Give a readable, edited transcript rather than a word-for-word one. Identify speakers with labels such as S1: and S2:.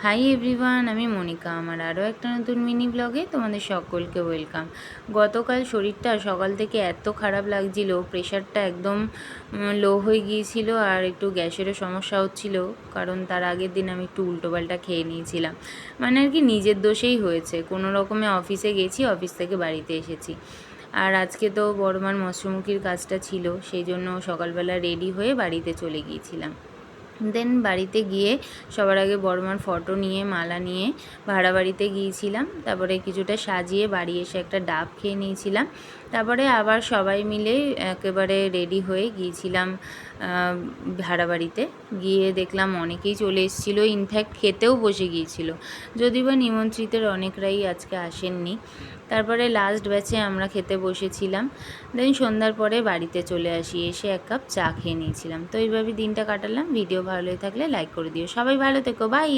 S1: Hi everyone, আমি মনিকা। আমার আরও একটা নতুন মিনি ব্লগে তোমাদের সকলকে ওয়েলকাম। গতকাল শরীরটা সকাল থেকে এত খারাপ লাগছিল, প্রেশারটা একদম লো হয়ে গিয়েছিল আর একটু গ্যাসেরও সমস্যা হচ্ছিল, কারণ তার আগের দিন আমি একটু উল্টোপাল্টা খেয়ে নিয়েছিলাম। মানে আর কি নিজের দোষেই হয়েছে। কোনো রকমে অফিসে গেছি, অফিস থেকে বাড়িতে এসেছি। আর আজকে তো বড়মার মৎস্যমুখীর কাজটা ছিল, সেই জন্য সকালবেলা রেডি হয়ে বাড়িতে চলে গিয়েছিলাম। দেন বাড়িতে গিয়ে সবার আগে বড়মার ফটো নিয়ে মালা নিয়ে ভাড়া বাড়িতে গিয়েছিলাম। তারপরে কিছুটা সাজিয়ে বাড়ি এসে একটা ডাব খেয়ে নিয়েছিলাম। তারপরে আবার সবাই মিলে একেবারে রেডি হয়ে গিয়েছিলাম ভাড়া বাড়িতে। গিয়ে দেখলাম অনেকেই চলে এসেছিলো, ইনফ্যাক্ট খেতেও বসে গিয়েছিল, যদিও বা নিমন্ত্রিতের অনেকরাই আজকে আসেননি। তারপরে লাস্ট ব্যাচে আমরা খেতে বসেছিলাম। দেন সন্ধ্যার পরে বাড়িতে চলে আসি, এসে এক কাপ চা খেয়ে নিয়েছিলাম। তো এইভাবে দিনটা কাটালাম। ভিডিও ভালো থাকলে লাইক করে দিও। সবাই ভালো থেকো, বাই।